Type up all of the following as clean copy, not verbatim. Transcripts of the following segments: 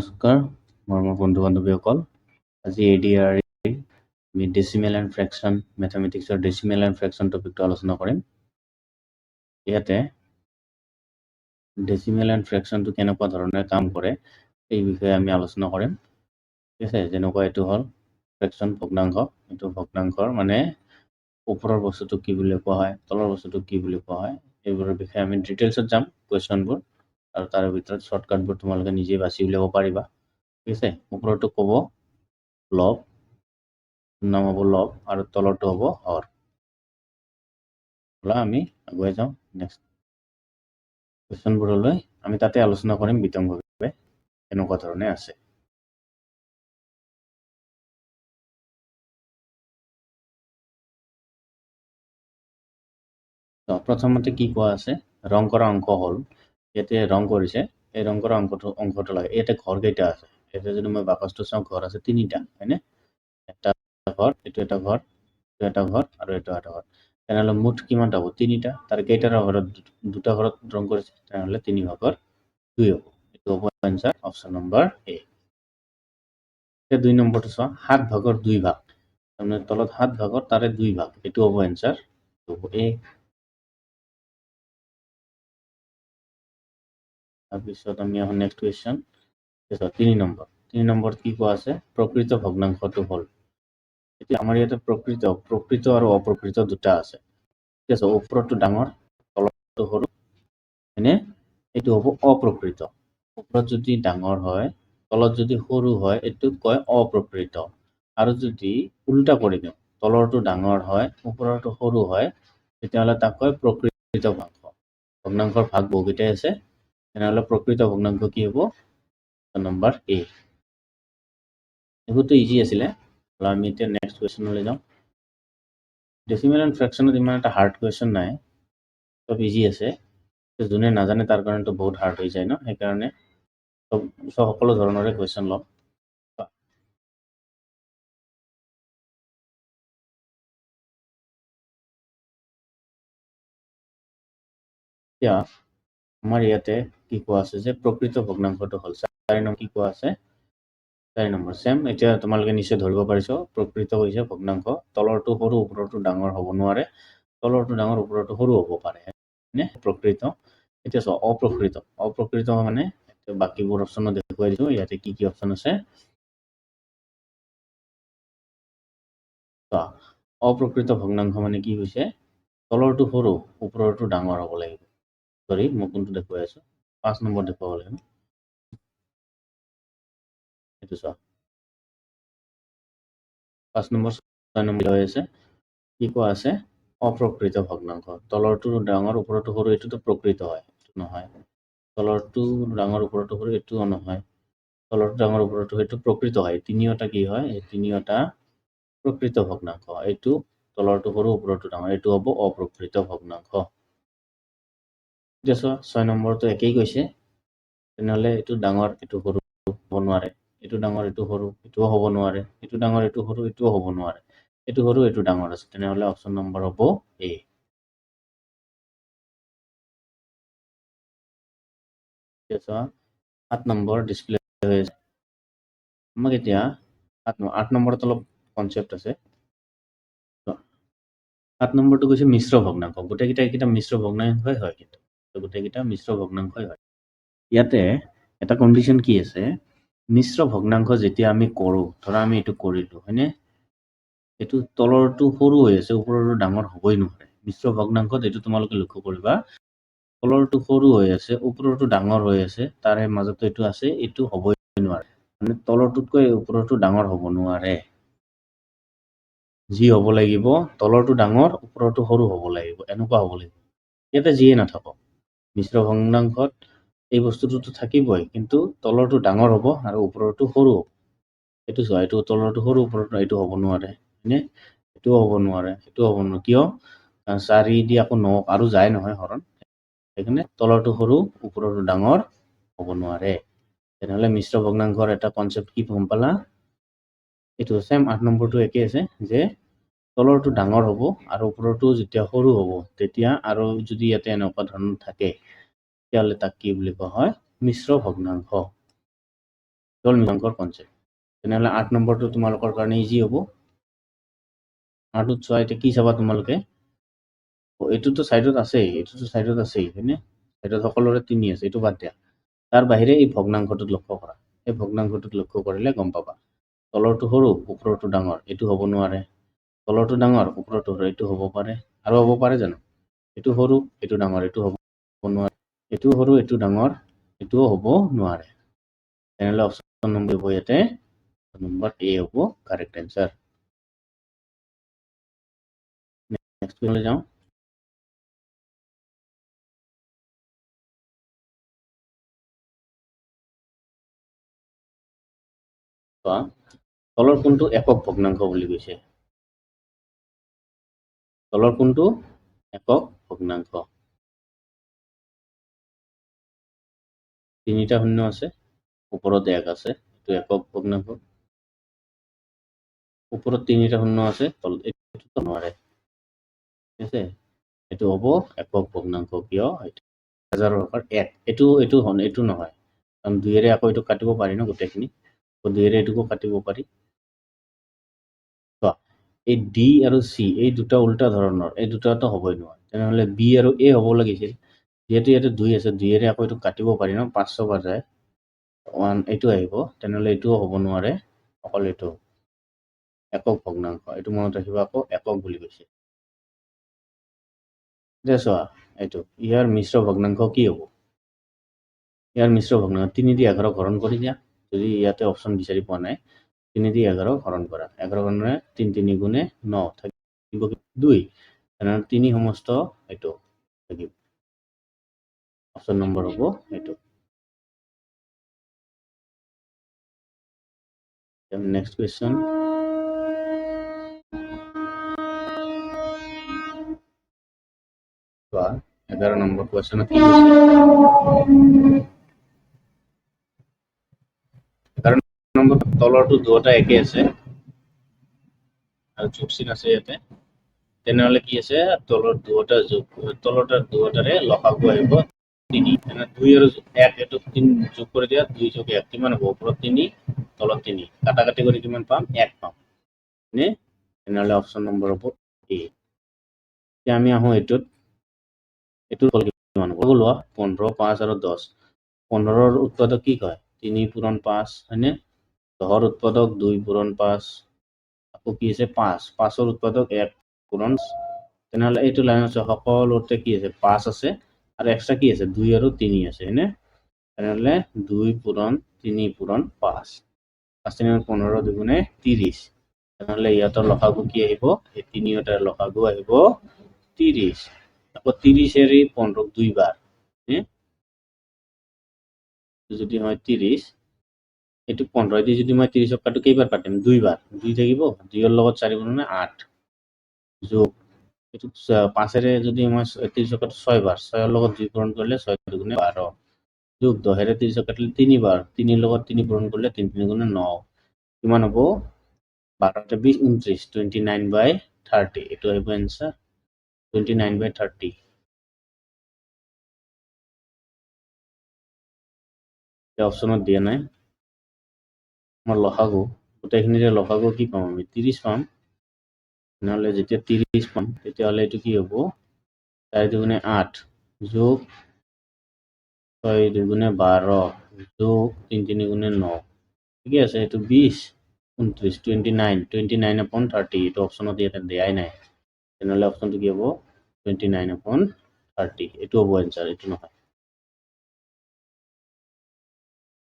নমস্কাৰ মোৰ বন্ধু-বান্ধৱীসকল আজি ADR আমি ডেচিমেল এণ্ড ফ্ৰেকশ্যন মেথমেটিক্সৰ ডেচিমেল এণ্ড ফ্ৰেকশ্যন টপিকটো আলোচনা কৰিম। ইয়াতে ডেচিমেল এণ্ড ফ্ৰেকশ্যনটো কেনেকুৱা ধৰণে কাম কৰে এই বিষয়ে আমি আলোচনা কৰিম। ঠিক আছে, যেনেকুৱা এইটো হ'ল ফ্ৰেকশ্যন ভগ্নাংশ, এইটো ভগ্নাংশৰ মানে ওপৰৰ বস্তুটো কি বুলি কোৱা হয়, তলৰ বস্তুটো কি বুলি কোৱা হয়, এইবোৰৰ বিষয়ে আমি ডিটেইলছত যাম কুৱেশ্যনবোৰ, আৰু তাৰ ভিতৰত শ্বৰ্টকাটবোৰ তোমালোকে নিজে বাছি উলিয়াব পাৰিবা। ঠিক আছে, ওপৰতো ক'ব লব, নাম হ'ব লব আৰু তলৰটো হ'ব হৰ। আমি আগুৱাই যাওঁ নেক্সট কুৱেশ্যনবোৰলৈ। আমি তাতে আলোচনা কৰিম বিতংভাৱে কেনেকুৱা ধৰণে আছে। প্ৰথমতে কি কোৱা আছে, ৰং কৰা অংক হ'ল, ইয়াতে ৰং কৰিছে, এই ৰং কৰা অংকটো লাগে। ইয়াতে ঘৰ কেইটা আছে, ইয়াতে যদি মই বাকচটো চাওঁ ঘৰ আছে 3টা, হয়নে? এটা ঘৰ, এইটো এটা ঘৰ, এইটো এটা ঘৰ আৰু এইটো এটা ঘৰ। তেনেহ'লে মুঠ কিমানটা হ'ব? 3টা। তাৰ কেইটাৰ ঘৰত দুটা ঘৰত ৰং কৰিছে, তেনেহ'লে 3 ভাগৰ 2 হ'ব। এইটো হ'ব এনচাৰ, অপশ্যন নম্বৰ এ। এতিয়া 2 নম্বৰটো চোৱা, 7 ভাগৰ 2 ভাগ, তাৰমানে তলত 7 ভাগৰ তাৰে 2 ভাগ, এইটো হ'ব এনচাৰ, এইটো হ'ব এ। তাৰপিছত আমি আহোঁ নেক্সট কুৱেশ্যন। 3 নম্বৰত কি কোৱা আছে, প্ৰকৃত ভগ্নাংশটো হ'ল। এতিয়া আমাৰ ইয়াতে প্ৰকৃত আৰু অপ্ৰকৃত দুটা আছে। ঠিক আছে, ওপৰতো ডাঙৰ তলৰটো সৰু, হয়নে? এইটো হ'ব অপ্ৰকৃত। ওপৰত যদি ডাঙৰ হয়, তলত যদি সৰু হয়, এইটোক কয় অপ্ৰকৃত। আৰু যদি উল্টা কৰি দিওঁ, তলৰটো ডাঙৰ হয়, ওপৰৰটো সৰু হয়, তেতিয়াহ'লে তাক কয় প্ৰকৃত ভগ্নাংশ। ভগ্নাংশৰ ভাগ বহুকেইটাই আছে, তেনেহ'লে প্ৰকৃত ভগ্নাংশ কি হ'ব? নম্বৰ এ। এইবোৰতো ইজি আছিলে, আমি এতিয়া নেক্সট কুৱেশ্যনলৈ যাওঁ। ডেচিমেল এণ্ড ফ্ৰেকশ্যনত ইমান এটা হাৰ্ড কুৱেশ্যন নাই, চব ইজি আছে। যোনে নাজানে তাৰ কাৰণেতো বহুত হাৰ্ড হৈ যায় ন, সেইকাৰণে সকলো ধৰণৰে কুৱেশ্যন ল'ম। এতিয়া আমাৰ ইয়াতে কি কোৱা আছে যে প্ৰকৃত ভগ্নাংশটো হ'ল 4 নম্বৰ। কি কোৱা আছে? 4 নম্বৰ চেম। এতিয়া তোমালোকে নিশ্চয় ধৰিব পাৰিছো, প্ৰকৃত হৈছে ভগ্নাংশ, তলৰটো সৰু ওপৰৰটো ডাঙৰ হ'ব নোৱাৰে, তলৰটো ডাঙৰ ওপৰৰটো সৰু হ'ব পাৰে, নে প্ৰকৃত। এতিয়া চোৱা অপ্ৰকৃত মানে বাকীবোৰ অপশ্যনত দেখুৱাই দিছো, ইয়াতে কি কি অপশ্যন আছে। অপ্ৰকৃত ভগ্নাংশ মানে কি হৈছে, তলৰটো সৰু ওপৰৰটো ডাঙৰ হ'ব লাগিব। চৰি, মই কোনটো দেখুৱাই আছো, 5 নম্বৰ দেখুৱাব লাগিব। এইটো চোৱা 5 নম্বৰ 6 নম্বৰ হৈ আছে, কি কোৱা আছে, অপ্ৰকৃত ভগ্নাংশ। তলৰটো ডাঙৰ ওপৰৰটো সৰু, এইটোতো প্ৰকৃত হয়, এইটো নহয়। তলৰটো ডাঙৰ ওপৰৰটো সৰু, এইটোও নহয়। তলৰটো ডাঙৰ ওপৰৰটো সেইটো প্ৰকৃত হয়। তিনিওটা কি হয়, এই তিনিওটা প্ৰকৃত ভগ্নাংশ। এইটো তলৰটো সৰু ওপৰৰটো ডাঙৰ, এইটো হ'ব অপ্ৰকৃত ভগ্নাংশ। এতিয়া চোৱা 6 নম্বৰটো একেই কৈছে, তেনেহ'লে এইটো ডাঙৰ এইটো সৰু হ'ব নোৱাৰে, এইটো ডাঙৰ এইটো সৰু এইটোও হ'ব নোৱাৰে, এইটো ডাঙৰ এইটো সৰু এইটোও হ'ব নোৱাৰে, এইটো সৰু এইটো ডাঙৰ আছে, তেনেহ'লে অপশ্যন নম্বৰ হ'ব এ। এতিয়া চোৱা 7 নম্বৰ ডিছপ্লে হৈ আছে। আমাক এতিয়া 8 নম্বৰত অলপ কনচেপ্ট আছে। 7 নম্বৰটো কৈছে মিশ্ৰ ভগ্নাংশ। গোটেইকেইটা মিশ্ৰ ভগ্নাংশই হয়, কিন্তু গোটেইকেইটা মিশ্ৰ ভগ্নাংশই হয়। ইয়াতে এটা কণ্ডিশ্যন কি আছে, মিশ্ৰ ভগ্নাংশ যেতিয়া আমি কৰোঁ, ধৰা আমি এইটো কৰিলোঁ, হয়নে? এইটো তলৰটো সৰু হৈ আছে, ওপৰৰটো ডাঙৰ হ'বই নোৱাৰে। মিশ্ৰ ভগ্নাংশত এইটো তোমালোকে লক্ষ্য কৰিবা, তলৰটো সৰু হৈ আছে, ওপৰৰটো ডাঙৰ হৈ আছে, তাৰে মাজতো এইটো আছে, এইটো হ'বই নোৱাৰে। মানে তলৰটোতকৈ ওপৰৰটো ডাঙৰ হ'ব নোৱাৰে। যি হ'ব লাগিব, তলৰটো ডাঙৰ ওপৰৰটো সৰু হ'ব লাগিব, এনেকুৱা হ'ব লাগিব। ইয়াতে যিয়ে নাথাকক, মিশ্ৰ ভগ্নাংশত এই বস্তুটোতো থাকিবই, কিন্তু তলৰটো ডাঙৰ হ'ব আৰু ওপৰৰটো সৰু হ'ব। এইটো চোৱা, এইটো তলৰটো সৰু ওপৰৰটো এইটো হ'ব নোৱাৰে, হয়নে? এইটোও হ'ব নোৱাৰে, এইটোও হ'ব নোৱাৰে, কিয়? 4 দি আকৌ 9 আৰু যায় নহয় হৰণ, সেইকাৰণে তলৰটো সৰু ওপৰৰটো ডাঙৰ হ'ব নোৱাৰে। তেনেহ'লে মিশ্ৰ ভগ্নাংশৰ এটা কনচেপ্ট কি গম পালা? এইটো চেম 8 নম্বৰটো একেই আছে, যে তলৰটো ডাঙৰ হ'ব আৰু ওপৰৰটো যেতিয়া সৰু হ'ব, তেতিয়া আৰু যদি ইয়াতে এনেকুৱা ধৰণৰ থাকে, তেতিয়াহ'লে তাক কি বুলি কোৱা হয়? মিশ্ৰ ভগ্নাংশ। কেৱল মিশ্ৰাংকৰ কনচেপ্ট। তেনেহ'লে 8 নম্বৰটো তোমালোকৰ কাৰণে ইজি হ'ব। 8ত চোৱা, এতিয়া কি চাবা তোমালোকে? এইটোতো ছাইডত আছেই, হয়নে? ছাইডত সকলোৰে 3 আছে, এইটো বাদ দিয়া। তাৰ বাহিৰে এই ভগ্নাংশটোত লক্ষ্য কৰা। এই ভগ্নাংশটোত লক্ষ্য কৰিলে গম পাবা। তলৰটো সৰু, ওপৰটো ডাঙৰ, এইটো হ'ব নোৱাৰে। তলৰটো ডাঙৰ, ওপৰটো সৰু, এইটো হ'ব পাৰে। আৰু হ'ব পাৰে জানো? এইটো সৰু, এইটো ডাঙৰ, এইটো হ'ব নোৱাৰে। এইটো সৰু, এইটো ডাঙৰ, এইটোও হ'ব নোৱাৰে। তেনেহ'লে অপশ্যন নম্বৰ হ'ব ইয়াতে, নম্বৰ এ হ'ব কাৰেক্ট এনচাৰ। নেক্সট লৈ যাওঁ। তলৰ কোনটো একক ভগ্নাংশ বুলি কৈছে? তলৰ কোনটো একক ভগ্নাংশ? 3টা শূন্য আছে, ওপৰত 1 আছে, এইটো একক ভগ্নাংশ। ওপৰত 3টা শূন্য আছে, তলত এইটো নোৱাৰে। ঠিক আছে, এইটো হ'ব একক ভগ্নাংশ। কিয়? 1 এইটো নহয়, কাৰণ 2ৰে আকৌ এইটো কাটিব পাৰি ন গোটেইখিনি, 2ৰে এইটোকো কাটিব পাৰি। এই ডি আৰু চি এই দুটা উল্টা ধৰণৰ, এই দুটাটো হ'বই নোৱাৰে। তেনেহ'লে বি আৰু এ হ'ব লাগিছিল। যিহেতু ইয়াতে 2 আছে, 2ৰে আকৌ এইটো কাটিব পাৰি ন, 500 বাৰ যায়, 1 এইটো আহিব। তেনেহ'লে এইটোও হ'ব নোৱাৰে, অকল এইটো একক ভগ্নাংশ। এইটো মনত ৰাখিবা, আকৌ একক বুলি কৈছে। এতিয়া চোৱা, এইটো ইয়াৰ মিশ্ৰ ভগ্নাংশ কি হ'ব? ইয়াৰ মিশ্ৰ ভগ্নাংশ 3 দি 11 হৰণ কৰি দিয়া। যদি ইয়াতে অপশ্যন বিচাৰি পোৱা নাই, 3 দি 11 হৰণ কৰা। 11 গুণে 3 3 গুণে 9 থাকিব 2। তেনেহ'লে 3 সমস্ত এইটো থাকিব। অপশ্যন নম্বৰ হ'ব এইটো। Next question. চোৱা, 11 নম্বৰ কুৱেশ্যনত কি কৈছে? 11 নম্বৰ তলৰটো দুয়োটা একে আছে আৰু যোগ চিন আছে ইয়াতে। তেনেহ'লে কি আছে? তলৰ দুয়োটাৰে লসাগু আহিব 3। 2 আৰু 1 এইটো 3 যোগ কৰি দিয়া, 2 যোগ 1 কিমান হ'ব? ওপৰত 3, তলত 3, কাটাকাটি কৰি কিমান পাম? 1 পাম। নে? তেনেহ'লে অপশ্যন নম্বৰ হ'ব এ। এতিয়া আমি আহোঁ এইটোত কিমান হ'ব? লোৱা 15, 5 আৰু 10। 15ৰ উৎপাদক কি কয়? 3 পূৰণ 5, হয়নে? 10ৰ উৎপাদক 2 পূৰণ 5, আকৌ কি আছে? 5। 5ৰ উৎপাদক 1 পূৰণ। তেনেহ'লে এইটো লাইনত সকলোতে কি আছে? 5 আছে আৰু এক্সট্ৰা কি আছে? 2 আৰু 3 আছে, হয়নে? তেনেহ'লে 2 পূৰণ 3 পূৰণ 5। 5 3 15, 2 গুণে 30। তেনেহ'লে ইয়াতৰ লসাগু কি আহিব? এই তিনিওটাৰ লসাগু আহিব 30। আকৌ 30 15ক 2 বাৰ, যদি হয় 30, এইটো 15 দি যদি মই 30ক কাটো কেইবাৰ কাটিম? 2 বাৰ। 2 থাকিব, 2ৰ লগত 4 গুণে 8 যোগ, এইটো 5ৰে যদি মই 30ক কাটো 6 বাৰ, 6ৰ লগত 2 পূৰণ কৰিলে 6 দুগুণে 12 যোগ 10ৰে 30ক কাটিলে 3 বাৰ, 3ৰ লগত 3 পূৰণ কৰিলে 3 3 গুণে 9। কিমান হ'ব? 12 20 29, 29/30। এইটো আহিব এনচাৰ 29/30। অপশ্যনত দিয়া নাই। আমাৰ লসাগু, গোটেইখিনিৰে লসাগু কি পাম আমি? 30 পাম। নহ'লে যেতিয়া 30 পাম, তেতিয়াহ'লে এইটো কি হ'ব? 4 দুগুণে 8 যোগ 6 দুগুণে 12 যোগ 3 3 গুণে 9। ঠিকে আছে, এইটো 20 29, 29/30। এইটো অপশ্যনত ইয়াতে দিয়াই নাই। তেনেহ'লে অপশ্যনটো কি হ'ব? 29/30। এইটো হ'ব এনচাৰ, এইটো নহয়।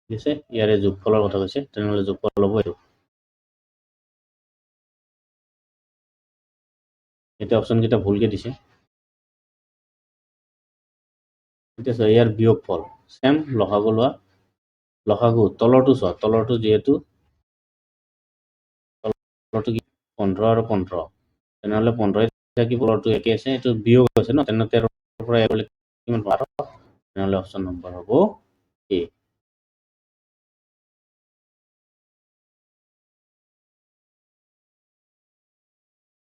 ঠিক আছে, ইয়াৰে যোগফলৰ কথা কৈছে, তেনেহ'লে যোগফল হ'ব এইটো। এতিয়া অপশ্যনকেইটা ভুলকে দিছে। ঠিক আছে, ইয়াৰ বিয়োগফল চেম, লসাগু লোৱা। লসাগু তলৰটো চোৱা, তলৰটো যিহেতু তলৰটো কি 15 আৰু 15, তেনেহ'লে 15 থাকিব, তলৰটো একে আছে, এইটো বিয়োগ আছে ন, তেনেহ'লে 13ৰ পৰা 1 গ'লে কিমান 12। তেনেহ'লে অপশ্যন নম্বৰ হ'ব এ।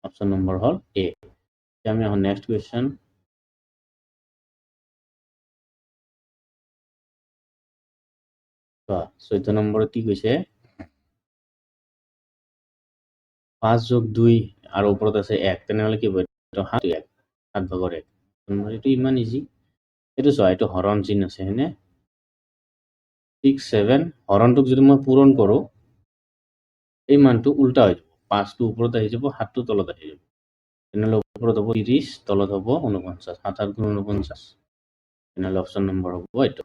অপশ্যন নম্বৰ হ'ল এ। এতিয়া আমি আহোঁ নেক্সট কুৱেশ্যন। 14 নম্বৰত কি কৈছে 5 যোগ 2 আৰু ওপৰত আছে 1 তেনেহ'লে কি হ'ব 7 ভাগৰ 1 এইটো ইমান ইজি এইটো চোৱা এইটো হৰণ চিন আছে হয়নে 6 7 হৰণটোক যদি মই পূৰণ কৰোঁ এই মানটো উল্টা হৈ যাব 5টো ওপৰত আহি যাব 7টো তলত আহি যাব তেনেহ'লে ওপৰত হ'ব 30 তলত হ'ব 49 7 7 গুণ 49 তেনেহ'লে অপশ্যন নম্বৰ হ'ব এইটো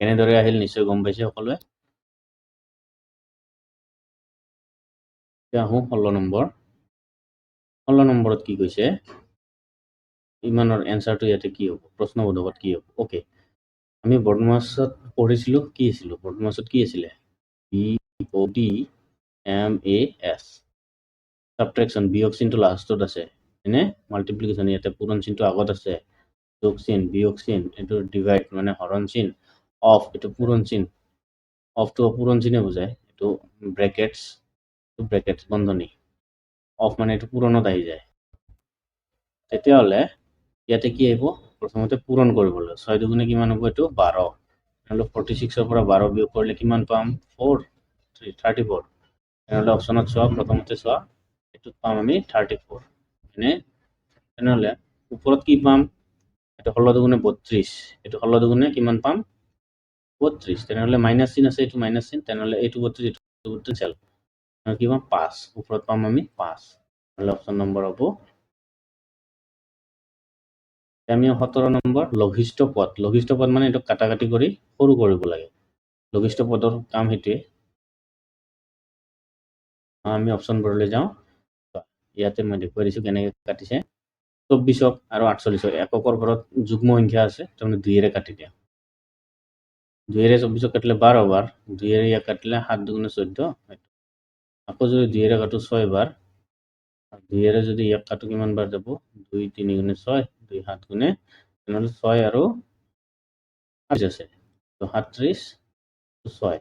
কেনেদৰে আহিল নিশ্চয় গম পাইছে সকলোৱে এতিয়া আহোঁ 16 নম্বৰ 16 নম্বৰত কি কৈছে ইমানৰ এনচাৰটো ইয়াতে কি হ'ব প্ৰশ্নবোধকত কি হ'ব অ'কে আমি বৰ্ডমাছত পঢ়িছিলোঁ কি আছিলোঁ বৰ্ডমাছত কি আছিলে BODMAS সাবট্ৰেকশ্যন বিয়োগ চিনটো লাষ্টত আছে হয়নে মাল্টিপ্লিকেশ্যন ইয়াতে পূৰণ চিনটো আগত আছে যোগ চিন বিয়োগ চিন এইটো ডিভাইড মানে হৰণ চিন অফ এইটো পূৰণ চিন অফটো পূৰণ চিনে বুজায় এইটো ব্ৰেকেটছ বন্ধনী অফ মানে এইটো পূৰণত আহি যায় তেতিয়াহ'লে ইয়াতে কি আহিব প্ৰথমতে পূৰণ কৰিবলৈ 6 দুগুণে কিমান হ'ব এইটো 12 নহ'লে 46ৰ পৰা 12 বিয়োগ কৰিলে কিমান পাম 4 34 তেনেহ'লে অপশ্যনত চোৱা প্ৰথমতে চোৱা এইটোত পাম আমি 34 হয়নে তেনেহ'লে ওপৰত কি পাম এইটো 16 দুগুণে 32 এইটো 16 দুগুণে কিমান পাম 32 তেনেহ'লে মাইনাছ চিন আছে এইটো মাইনাছ চিন তেনেহ'লে এইটো 32 এইটো 32 চেল কি পাম 5 ওপৰত পাম আমি 5 নহ'লে অপশ্যন নম্বৰ হ'ব আমি 17 নম্বৰ লঘিষ্ঠ পদ মানে এইটো কাটাকাটি কৰি সৰু কৰিব লাগে লঘিষ্ঠ পদৰ কাম সেইটোৱে আমি অপশ্যনবোৰলৈ যাওঁ ইয়াতে মই দেখুৱাই দিছোঁ কেনেকৈ কাটিছে 24ক আৰু 48ক এককৰ ঘৰত যুগ্ম সংখ্যা আছে তাৰমানে 2ৰে কাটি দিয়া 2ৰে 24ক কাটিলে 12 বাৰ 2ৰে ইয়াক কাটিলে 7 দুগুণে 14 আকৌ যদি 2ৰে কাটো 6 বাৰ 2ৰে যদি ইয়াক কাটো কিমান বাৰ যাব 2 3 গুণে 6 2 7 গুণে তেনেহ'লে 6 আৰু 8 আছে তো 37 6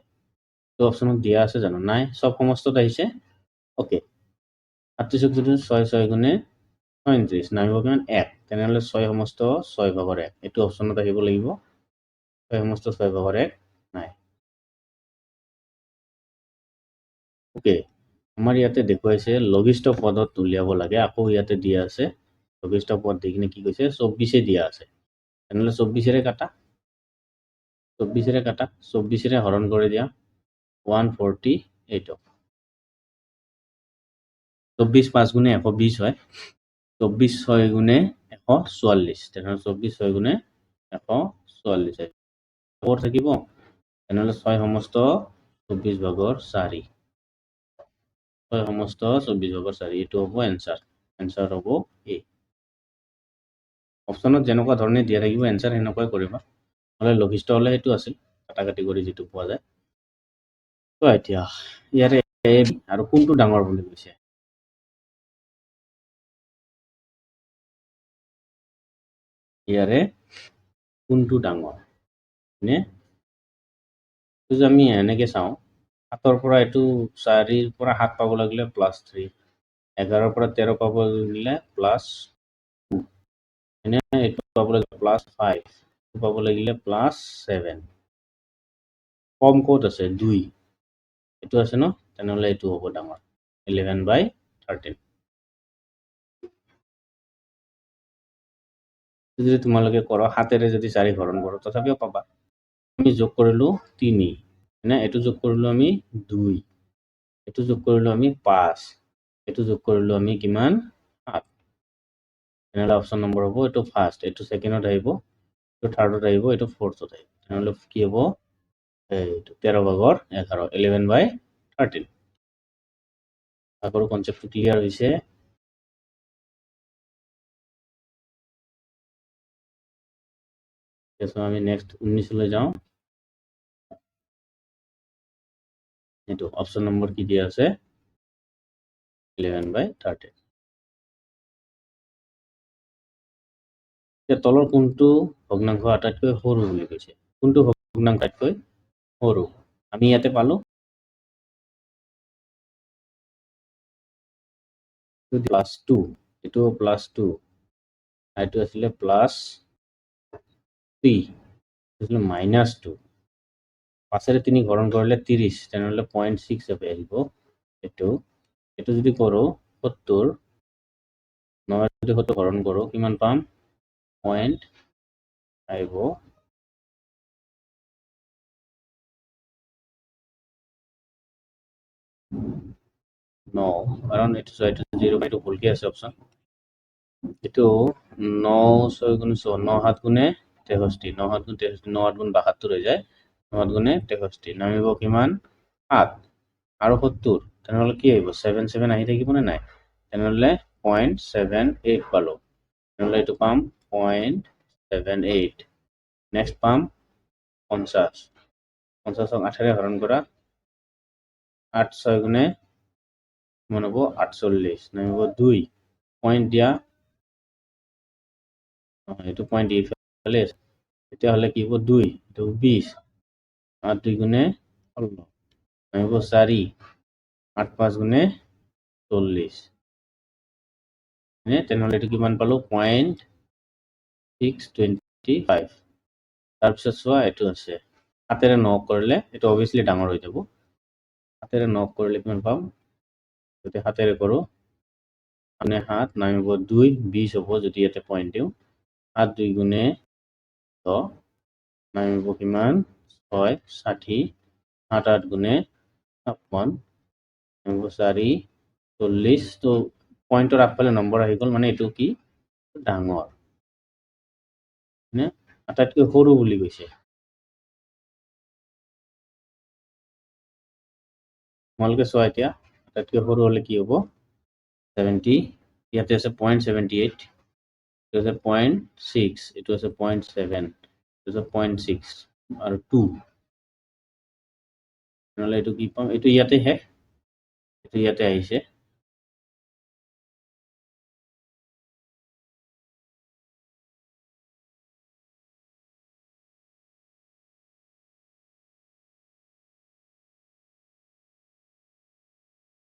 তো অপশ্যনত দিয়া আছে জানো নাই সব সমস্তত আহিছে ওকে 38ক যদি 6 6 গুণে 39 নামিব কিমান 1 তেনেহ'লে 6 সমস্ত 6 ভাগৰ 1 এইটো অপশ্যনত আহিব লাগিব 6 সমস্ত 6 ভাগৰ 1 নাই ওকে আমাৰ ইয়াতে দেখুৱাইছে লঘিষ্ঠ পদত উলিয়াব লাগে আকৌ ইয়াতে দিয়া আছে লঘিষ্ঠ পদ দি কিনে কি কৈছে 24 দিয়া আছে তেনেহ'লে 24ৰে কাটা 24ৰে হৰণ কৰি দিয়া 148 24 5 গুণে 120 হয় 24 6 গুণে 144 তেনেহ'লে 24 6 গুণে 144 ক'ত থাকিব তেনেহ'লে 6 সমস্ত 24 ভাগৰ 4 6 সমস্ত 24 ভাগৰ 4 এইটো হ'ব এনচাৰ হ'ব এ অপশ্যনত যেনেকুৱা ধৰণে দিয়া থাকিব এনচাৰ সেনেকুৱাই কৰিবা নহ'লে লঘিষ্ঠ হ'লে সেইটো আছিল কাটাকাটি কৰি যিটো পোৱা যায় তো এতিয়া ইয়াৰে আৰু কোনটো ডাঙৰ বুলি কৈছে ইয়াৰে কোনটো ডাঙৰ নে যদি আমি এনেকৈ চাওঁ 7ৰ পৰা এইটো 4ৰ পৰা 7 পাব লাগিলে +3 11ৰ পৰা 13 পাব লাগিলে +2 এনে এইটো পাব লাগিলে +5 এইটো পাব লাগিলে +7 কম ক'ত আছে 2 এইটো আছে ন তেনেহ'লে এইটো হ'ব ডাঙৰ 11/13 যদি তোমালোকে কৰা 7ৰে যদি 4 হৰণ কৰোঁ তথাপিও পাবা আমি যোগ কৰিলোঁ 3 হয়নে এইটো যোগ কৰিলোঁ আমি 2 এইটো যোগ কৰিলোঁ আমি 5 এইটো যোগ কৰিলোঁ আমি কিমান 7 তেনেহ'লে অপশ্যন নম্বৰ হ'ব এইটো ফাৰ্ষ্ট এইটো ছেকেণ্ডত আহিব এইটো থাৰ্ডত আহিব এইটো ফ'ৰ্থত আহিব তেনেহ'লে কি হ'ব এইটো 13 ভাগৰ 11 11/13 আগৰ কনচেপ্টটো ক্লিয়াৰ হৈছে তাৰপিছত আমি নেক্সট 19লৈ যাওঁ এইটো অপশ্যন নম্বৰ কি দিয়া আছে 11/13 তলৰ কোনটো ভগ্নাংশ আটাইতকৈ সৰু বুলি কৈছে কোনটো ভগ্নাংশ আটাইতকৈ সৰু আমি ইয়াতে পালোঁ +2 এইটো +2 এইটো আছিলে +3 এইটো আছিলে -2 5ৰে 3 হৰণ কৰিলে 30, তেনেহ'লে 0.6 আহিব এইটো যদি কৰোঁ 70, 9 যদি 70 হৰণ কৰোঁ কিমান পাম? পইণ্ট আহিব 9, কাৰণ এইটো 0 এইটো ভুলকে আছে অপশ্যন। এইটো 9 6 গুণ 9 7 গুণে 63, 9 7 গুণ 63, 9 8 গুণ 72 হৈ যায়, 9 8 গুণে 63, নামিব কিমান? 7 আৰু 70, তেনেহ'লে কি আহিব? 7 7 আহি থাকিব নে নাই? তেনেহ'লে 0.78 পালোঁ, তেনেহ'লে এইটো পাম 0.78। নেক্সট পাম 50, 50ক 8ৰে হৰণ কৰা, 8 6 গুণে কিমান হ'ব? 48, নামিব 2, পইণ্ট দিয়া, এইটো পইণ্ট দি ফালে আছে, তেতিয়াহ'লে কি হ'ব? 2, এইটো 20, 8 2 গুণে 16, নামিব 4, 8 5 গুণে 40, তেনেহ'লে এইটো কিমান পালোঁ? 0.625। তাৰপিছত চোৱা এইটো আছে, 7ৰে 9 কৰিলে এইটো অভিয়াছলি ডাঙৰ হৈ যাব, 7ৰে 9 কৰিলে কিমান পাম? যদি 7ৰে কৰোঁ 7 নামিব 2, 20 হ'ব যদি ইয়াতে পইণ্ট দিওঁ, 7 2 গুণে 10, নামিব কিমান? 6 60, 8 8 গুণে 56, নামিব 4 40, তো পইণ্টৰ আগফালে নম্বৰ আহি গ'ল, মানে এইটো কি? ডাঙৰ, আটাইতকৈ সৰু বুলি কৈছে। তোমালোকে চোৱা এতিয়া, আটাইতকৈ সৰু হ'লে কি হ'ব? 70, ইয়াতে আছে 0.78, এইটো আছে 0.6, এইটো আছে 0.7, এইটো আছে 0.6 আৰু 2, নহ'লে এইটো কি পাম? এইটো ইয়াতে শেষ, এইটো ইয়াতে আহিছে,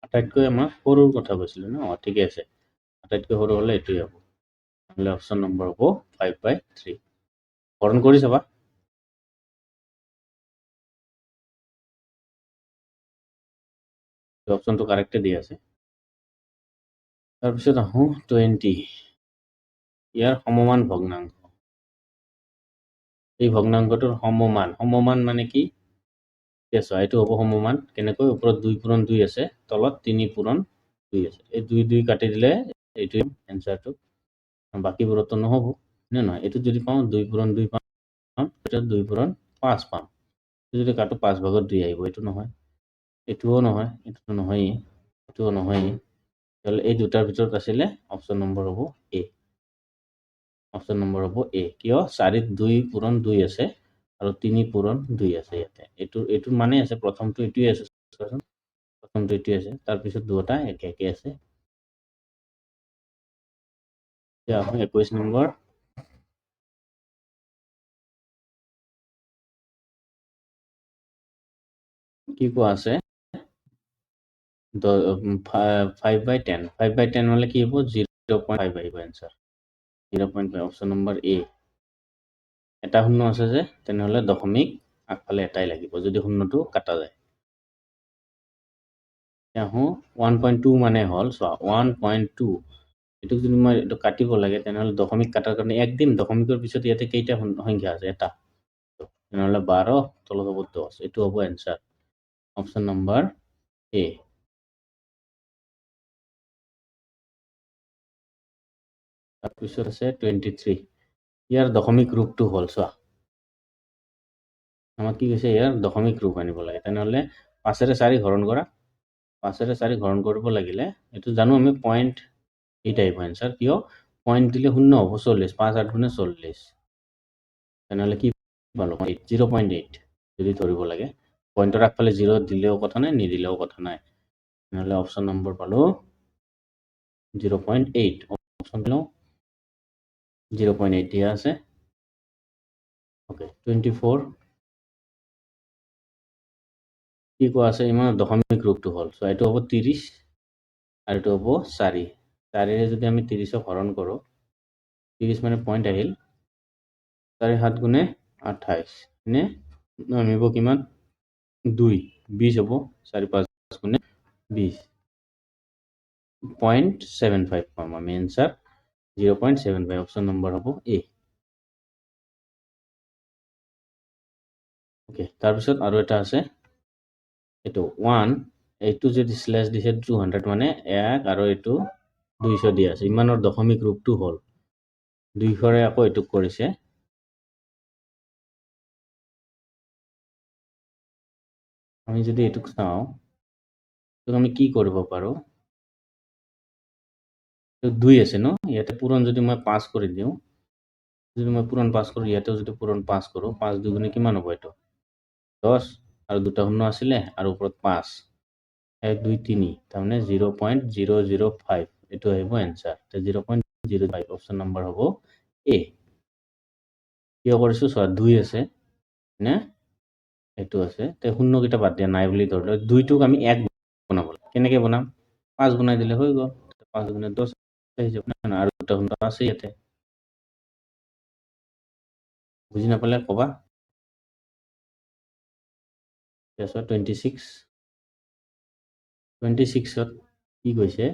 আটাইতকৈ আমাক সৰুৰ কথা কৈছিলে ন? ঠিকে আছে, আটাইতকৈ সৰু হ'লে এইটোৱে হ'ব, নহ'লে অপশ্যন নম্বৰ হ'ব 5/3। হৰণ কৰি চাবা। অপশ্যনটো কাৰেক্টে দি আছে। তাৰপিছত আহোঁ 20, ইয়াৰ সমমান ভগ্নাংশ। এই ভগ্নাংশটোৰ সমমান মানে কি? এতিয়া চোৱা, এইটো হ'ব সমমান, কেনেকৈ? ওপৰত 2 পূৰণ 2 আছে, তলত 3 পূৰণ 2 আছে, এই 2 2 কাটি দিলে এইটোৱে এনচাৰটো, বাকীবোৰতো নহ'ব, নে নহয়? এইটো যদি পাওঁ 2 পূৰণ 2 পাম, এটা 2 পূৰণ 5 পাম, যদি কাটো 5/2 আহিব, এইটো নহয়, এইটোও নহয়, এইটো নহয়েই, এইটোও নহয়েই, তাহলে এই দুটাৰ ভিতৰত আছিলে অপশ্যন নম্বৰ হ'ব এ। অপশ্যন নম্বৰ হ'ব এ, কিয়? 4ত 2 পূৰণ 2 আছে আৰু 3 পূৰণ 2 আছে ইয়াতে, এইটো মানে আছে, প্ৰথমটো এইটোৱে আছে, প্ৰথমটো এইটোৱে আছে, তাৰপিছত দুটা একে একে আছে। এতিয়া আহোঁ 21 নম্বৰ, কি কোৱা আছে? 5/10, 5/10 হ'লে কি হ'ব? 0.5 আহিব এনচাৰ, 0.5, অপশ্যন নম্বৰ এ। এটা শূন্য আছে যে, তেনেহ'লে দশমিক আগফালে এটাই লাগিব, যদি শূন্যটো কাটা যায়। আহোঁ 1.2 মানে হ'ল, চোৱা 1.2, এইটোক যদি মই এইটো কাটিব লাগে, তেনেহ'লে দশমিক কাটাৰ কাৰণে 1 দিম, দশমিকৰ পিছত ইয়াতে কেইটা সংখ্যা আছে? এটা, তেনেহ'লে 12, তলত হ'ব 10, এইটো হ'ব এনচাৰ, অপশ্যন নম্বৰ এ। তাৰপিছত আছে 23, ইয়াৰ দশমিক ৰূপটো হ'ল, চোৱা আমাক কি কৈছে? ইয়াৰ দশমিক ৰূপ আনিব লাগে, তেনেহ'লে 5ৰে 4 হৰণ কৰা, 5ৰে 4 হৰণ কৰিব লাগিলে, এইটো জানো আমি 0.8 আহিব এনচাৰ, কিয়? পইণ্ট দিলে শূন্য হ'ব, 40, 5 8 গুণে 40, তেনেহ'লে কি পালোঁ? 0.8 যদি ধৰিব লাগে, পইণ্টৰ আগফালে 0 দিলেও কথা নাই, নিদিলেও কথা নাই, তেনেহ'লে অপশ্যন নম্বৰ পালোঁ 0.8, অপশ্যন পালোঁ 0.8 দিয়া আছে। অ'কে, 24, কি কোৱা আছে? ইমান দশমিক ৰূপটো হ'ল, চ' এইটো হ'ব 30 আৰু এইটো হ'ব 4, 4ৰে যদি আমি 30ক হৰণ কৰোঁ, 30 মানে পইণ্ট আহিল, 4 7 গুণে 28, নে নামিব কিমান? 2 20 হ'ব 4 5 গুণে 20 0.75 পাম আমি এনসার 0.75 অপশন নম্বৰ হ'ব এ ওকে তাৰপিছত আৰু এটা আছে এইটো 1 এইটো যদি স্ল্যাশ দিছে 200 মানে 1 আৰু এইটো 200 দিয়া আছে ইমানৰ দশমিক ৰূপটো হ'ল 200ৰে আকৌ এইটো কৰিছে আমি যদি এইটোক চাওঁ তো আমি কি কৰিব পাৰো তো 2 আছে ন ইয়াতে পূৰণ যদি মই 5 কৰি দিওঁ যদি মই পূৰণ 5 কৰোঁ ইয়াতেও যদি পূৰণ 5 কৰোঁ 5 দুগুণে কিমান হ'ব এইটো 10 আৰু দুটা শূন্য আছিলে আৰু ওপৰত 5 1 2 3 তাৰমানে 0.005 এইটো আহিব এনসাৰ তো 0.005 অপশন নম্বৰ হ'ব এ কিয় কৰিছো চোৱা 2 আছে নে এইটো আছে তে শূন্যকেইটা বাদ দিয়া নাই বুলি ধৰিলে 2টোক আমি 1 বনাব কেনেকে বনাম 5 বনাই দিলে হৈ গ'ল 5 গুণে 10 আহি যাব না আৰু দুটা শূন্য আছে ইয়াতে বুজি নাপালে কবা 26 26ত কি কৈছে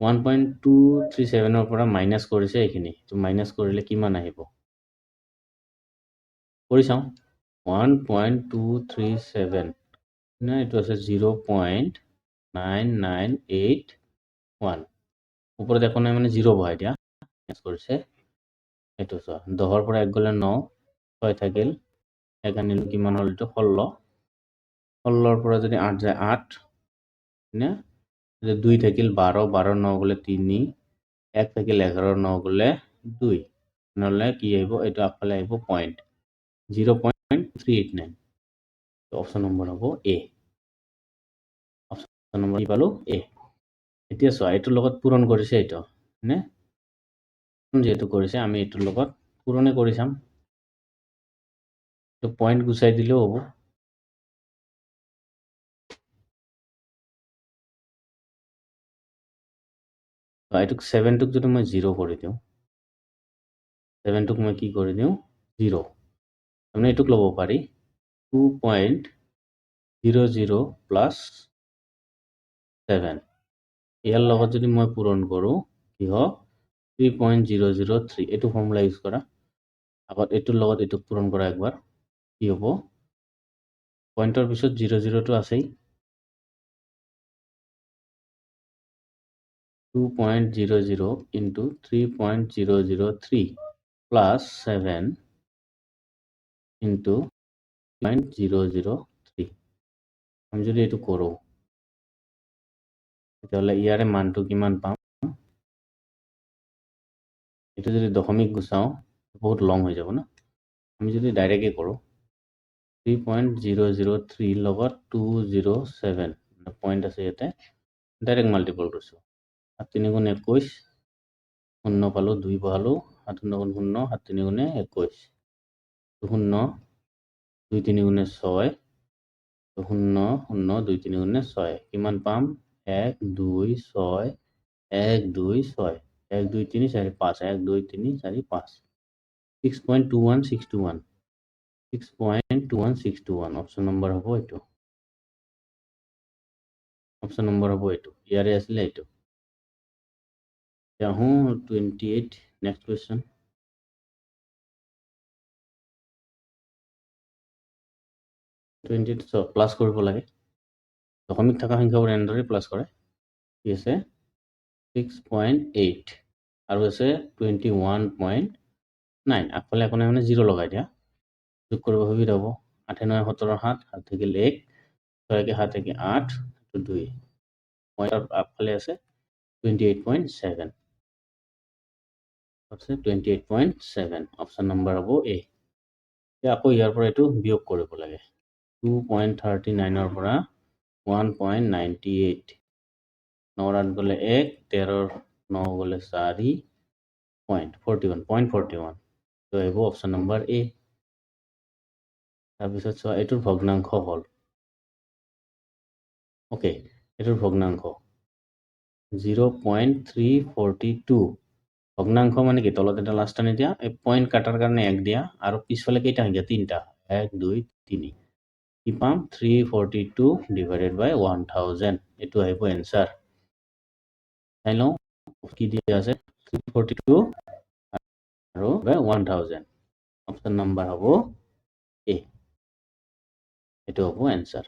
1.237ৰ পৰা মাইনাছ কৰিছে এইখিনি তো মাইনাছ কৰিলে কিমান আহিব কৰি চাওঁ 1.237 না এইটো আছে 0.9981 ওপৰত একো নাই মানে 0 বহাই দিয়া মাইনাছ কৰিছে এইটো চোৱা 10ৰ পৰা 1 গ'লে 9 6 থাকিল 1 আনিলো কিমান হ'ল এইটো 16 16ৰ পৰা যদি 8 যায় 8 না 2 থাকিল 12 12 9 গ'লে 3 1 থাকিল 11 9 গ'লে 2 নহ'লে কি আহিব এইটো আগফালে আহিব পইণ্ট 0.389 অপশ্যন নম্বৰ হ'ব এ অপশ্যন নম্বৰ কি পালো এ এতিয়া চোৱা এইটোৰ লগত পূৰণ কৰিছে এইটো নে যেহেতু কৰিছে আমি এইটোৰ লগত পূৰণে কৰি চাম তো পইণ্ট গুচাই দিলেও হ'ব এইটোক 7টোক যদি মই 0 কৰি দিওঁ 7টোক মই কি কৰি দিওঁ 0 তাৰমানে এইটোক ল'ব পাৰি 2.00 প্লাছ 7 ইয়াৰ লগত যদি মই পূৰণ কৰোঁ কি হওক 3.003 এইটো ফৰ্মুলা ইউজ কৰা আগত এইটোৰ লগত এইটোক পূৰণ কৰা একবাৰ কি হ'ব পইণ্টৰ পিছত 00টো আছেই 2.00 into 3.003 plus 7 into 0.003 আমি যদি এইটো কৰোঁ তেতিয়াহ'লে ইয়াৰে মানটো কিমান পাম এইটো যদি দশমিক গুচাওঁ বহুত লং হৈ যাব না আমি যদি ডাইৰেক্টে কৰোঁ 3.003 লগত 207 পইণ্ট আছে ইয়াতে ডাইৰেক্ট মাল্টিপল কৰিছোঁ 7 3 গুণ 21 শূন্য পালোঁ 2 বহালোঁ 7 শূন্য গুণ শূন্য 7 3 গুণে 21 শূন্য 2 3 গুণে 6 শূন্য শূন্য 2 3 গুণে 6 কিমান পাম 1 2 6 1 2 6 1 2 3 4 5 1 2 3 4 5 6.21621 6.21621 অপশ্যন নম্বৰ হ'ব এইটো অপশ্যন নম্বৰ হ'ব এইটো ইয়াৰে আছিলে এইটো আহোঁ 28 নেক্সট কুৱেশ্যন 28 প্লাছ কৰিব লাগে দশমিক থকা সংখ্যাবোৰ এনেদৰে প্লাছ কৰে কি আছে 6.8 আৰু আছে 21.9 আগফালে একো নাই মানে 0 লগাই দিয়া যোগ কৰিব সুবিধা হ'ব 8 9 17 7 7 থাকিল 1 6 7 8 2 পইণ্টৰ আগফালে আছে 28.7 আছে 28.7 অপশ্যন নম্বৰ হ'ব এ এতিয়া আকৌ ইয়াৰ পৰা এইটো বিয়োগ কৰিব লাগে 2.39ৰ পৰা 1.98 9 8 গ'লে 1 13 9 গ'লে 4 0.41 তো আহিব অপশ্যন নম্বৰ এ তাৰপিছত চোৱা এইটোৰ ভগ্নাংশ হ'ল অ'কে এইটোৰ ভগ্নাংশ 0.342 ভগ্নাংশ মানে কি তলত এটা লাষ্ট টানি দিয়া এই পইণ্ট কাটাৰ কাৰণে 1 দিয়া আৰু পিছফালে কেইটা সংখ্যা 3টা 1 2 3 কি পাম 342 ডিভাইডেড বাই 1000 এইটো আহিব এনসাৰ চাই লওঁ কি দিয়া আছে 342 আৰু বাই 1000 অপশ্যন নাম্বাৰ হ'ব এ এইটো হ'ব এনসাৰ